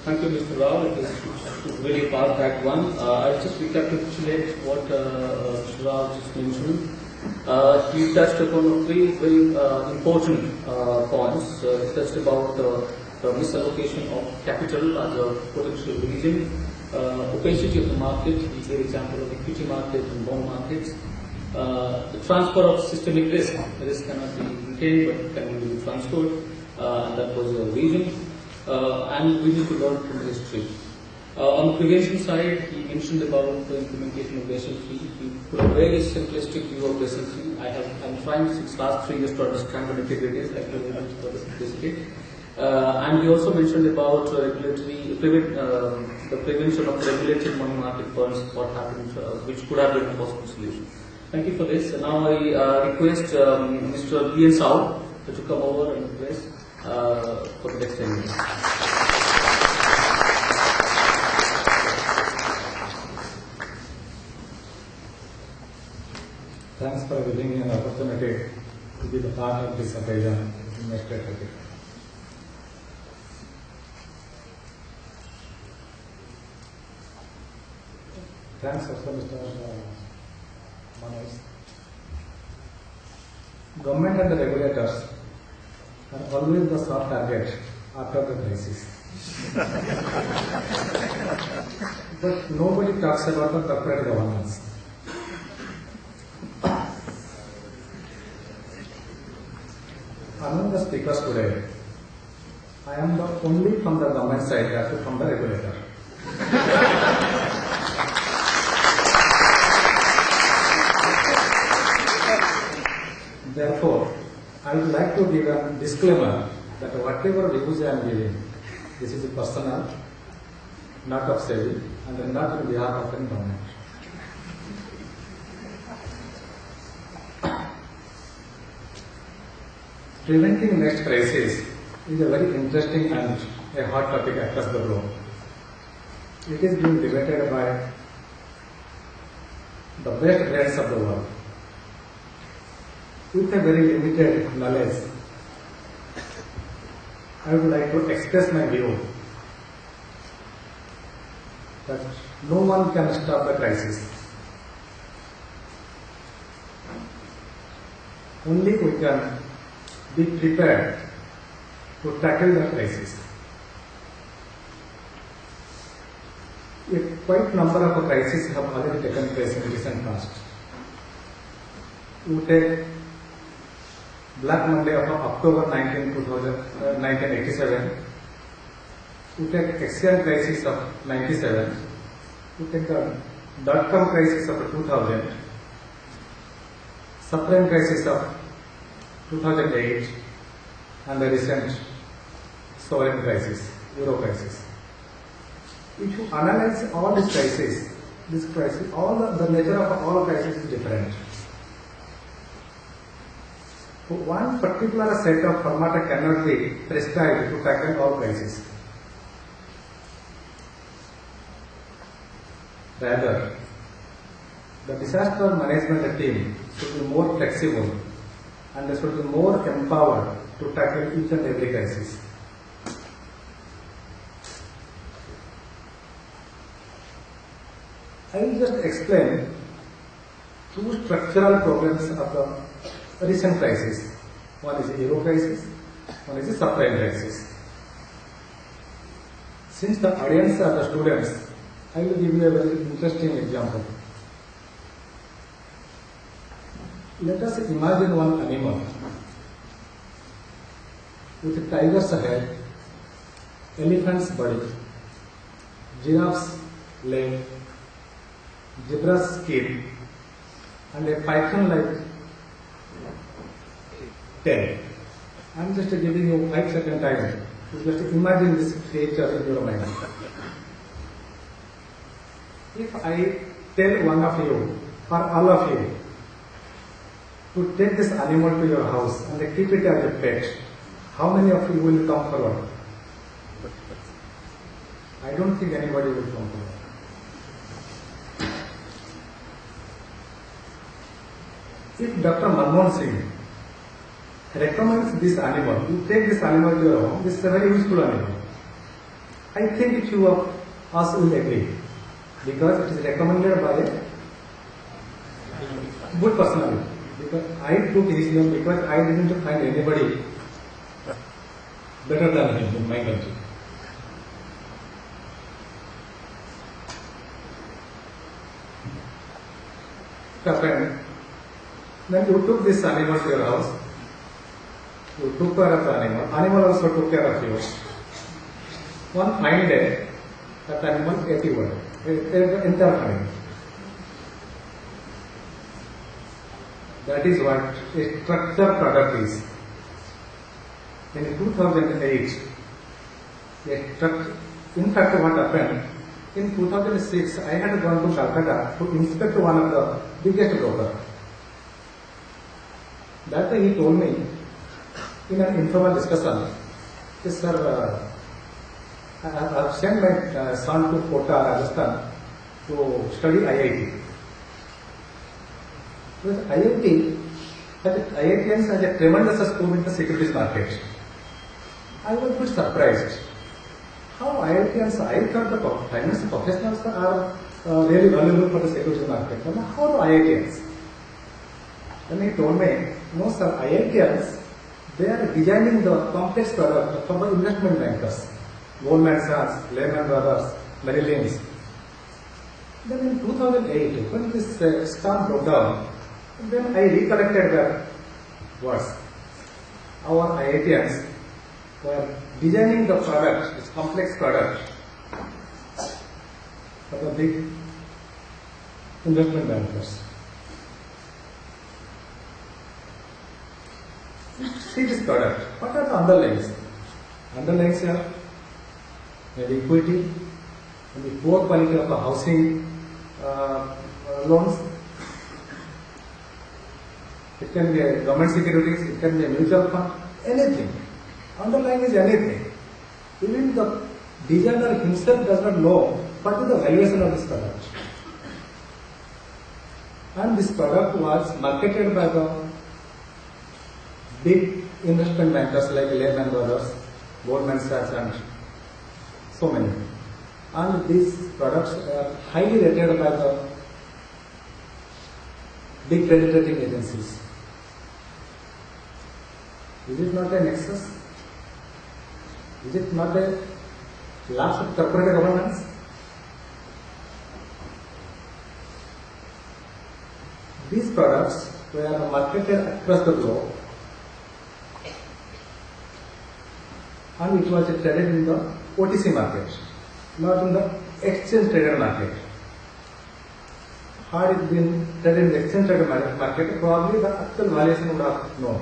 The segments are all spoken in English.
Thank you, Mr. Rao. It is really a fast-track one. I'll just recapitulate what Mr. Rao just mentioned. He touched upon three very important points. He touched about the misallocation of capital as a potential reason, opacity of the market. He gave example of equity market and bond markets. The transfer of systemic risk. The risk cannot be retained, but it can only be transferred. And that was a reason. And we need to learn from history. On the prevention side, he mentioned about the implementation of Basel III. He put a very simplistic view of Basel III. I'm trying since last 3 years to understand the nitty-gritties, like the simplicity. And he also mentioned about the prevention of regulated money market funds, what happened, which could have been a possible solution. Thank you for this. And now I request Mr. B. Sao to come over and address for the next 10 minutes. Thanks for giving me an opportunity to be the part of this occasion in my strategy. Thanks also Mr. Manoj. Government and the regulators are always the soft target after the crisis. But nobody talks about the corporate governance. Among the speakers today, I am the only from the government side, rather from the regulator. Therefore, I would like to give a disclaimer that whatever views I am giving, this is personal, not of SEBI, and not on behalf of the government. Preventing next crisis is a very interesting and a hot topic across the globe. It is being debated by the best brains of the world. With a very limited knowledge, I would like to express my view that no one can stop the crisis. Only we can be prepared to tackle the crisis. A quite number of crises have already taken place in the recent past. You take Black Monday of October 1987. You take Axial crisis of 97. You take the dot-com crisis of 2000. Subprime crisis of 2008, and the recent sovereign crisis, Euro crisis. If you analyze all these crises, all the nature of all crises is different. So one particular set of formata cannot be prescribed to tackle all crises. Rather, the disaster management team should be more flexible and they should be more empowered to tackle each and every crisis. I will just explain two structural problems of the recent crisis. One is the Euro crisis, one is the subprime crisis. Since the audience are the students, I will give you a very interesting example. Let us imagine one animal with a tiger's head, elephant's body, giraffe's leg, zebra's skin, and a python-like tail. I am just giving you 5 seconds time to just imagine this creature in your mind. If I tell one of you, or all of you, to take this animal to your house and keep it as a pet, how many of you will come forward? I don't think anybody will come forward. If Dr. Manmohan Singh recommends this animal, you take this animal to your home, this is a very useful animal. I think few of us will agree because it is recommended by a good personality. Because I took ECM because I didn't find anybody better than him in my country. Friend, when you took this animal to your house, you took care of the animal also took care of you. One fine day, that animal ate you, entire family. That is what a structured product is. In 2008, in fact what happened, in 2006 I had gone to Calcutta to inspect one of the biggest brokers. That day he told me in an informal discussion, yes sir, I have sent my son to Kota, Rajasthan to study IIT. Because IITians has a tremendous scope in the securities market. I was a bit surprised. How IITians, I thought the finance professionals are really valuable for the securities market. But how do IITians? Then he told me, no sir, IITians, they are designing the complex product for the investment bankers. Goldman Sachs, Lehman Brothers, Merrill Lynch. Then in 2008, when this storm broke down, then I recollected the words. Our IITians were designing the product, this complex product, for the big investment bankers. See this product. What are the underlyings? Underlyings are maybe equity, maybe poor quality of the housing loans. It can be a government securities, it can be a mutual fund, anything. Underlying is anything. Even the designer himself does not know what is the valuation of this product. And this product was marketed by the big investment bankers like Lehman Brothers, Goldman Sachs and so many. And these products are highly rated by the big credit rating agencies. Is it not a nexus? Is it not a lapse of corporate governance? These products were marketed across the globe and it was traded in the OTC market, not in the exchange traded market. Had it been traded in the exchange traded market, probably the actual valuation would have known.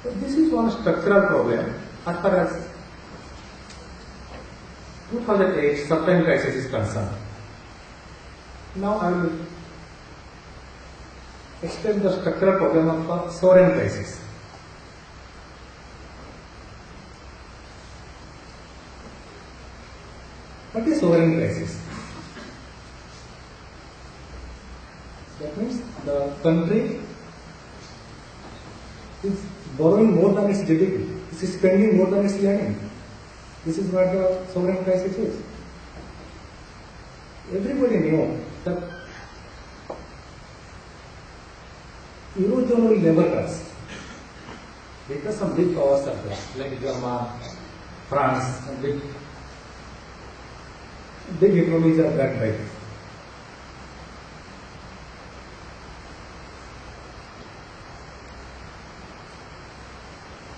So this is one structural problem as far as 2008 subprime crisis is concerned. Now I will explain the structural problem of the sovereign crisis. What is sovereign crisis? That means the country is borrowing more than its GDP. It is spending more than its earning. This is what the sovereign crisis is. Everybody knew that Eurozone will never crash because some big powers are there, like Germany, France, and big economies are backed by it.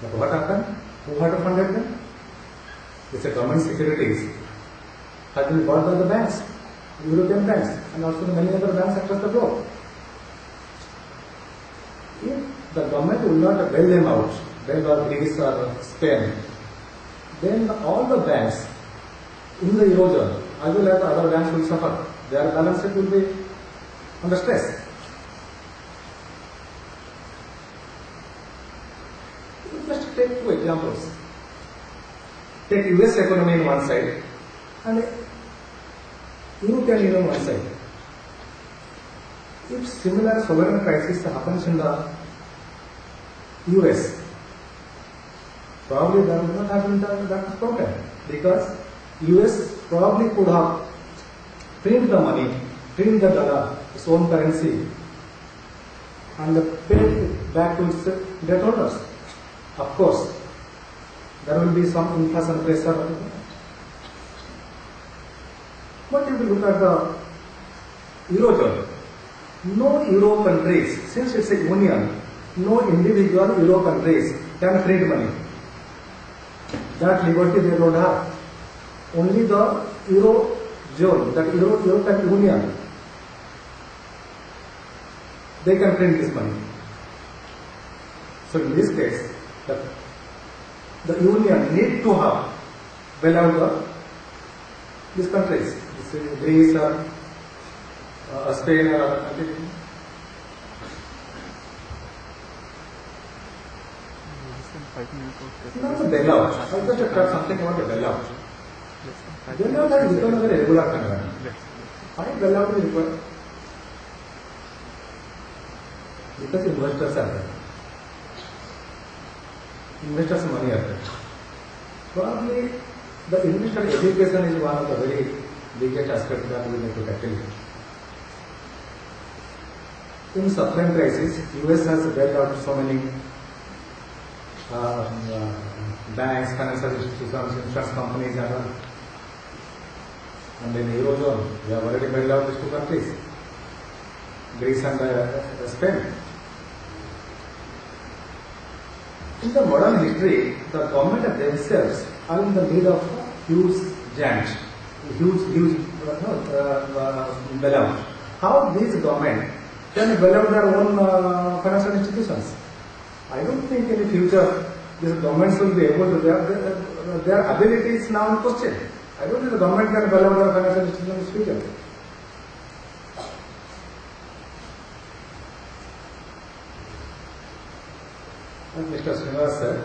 But what happened? Who had funded them? It's a government securities has been bought by the banks, European banks, and also many other banks across the globe. If the government will not bail them out, bail out Greece or Spain, then all the banks in the Eurozone, as well as the other banks will suffer. Their balance sheet will be under stress. Just take two examples. Take US economy on one side and European Union on one side. If similar sovereign crisis happens in the US, probably that would not have been that problem, because US probably could have print the money, print the dollar, its own currency, and paid it back to its debt holders. Of course, there will be some inflation pressure. But if you look at the Eurozone, no Euro countries, since it's a union, no individual Euro countries can print money. That liberty they don't have. Only the Eurozone, that European Union, they can print this money. So in this case, the union need to have bailout these countries, Greece or Spain or other countries. Not the bailout. I just talk something about the bailout. Bailout has become a very regular phenomenon. Why bailout is required? Because investors are there. Investors' money are there. Probably the investor education is one of the very biggest aspects that we need to tackle. In subprime crisis, US has bailed out so many banks, financial institutions, insurance companies, and all. And in Eurozone, we have already bailed out these two countries, Greece and Spain. In the modern history, the government themselves are in the need of huge giant, huge bailout. How these government can bail out their own financial institutions? I don't think in the future these governments will be able to. Their ability is now in question. I don't think the government can bail out their financial institutions in the future. As Mr. Srinivas said,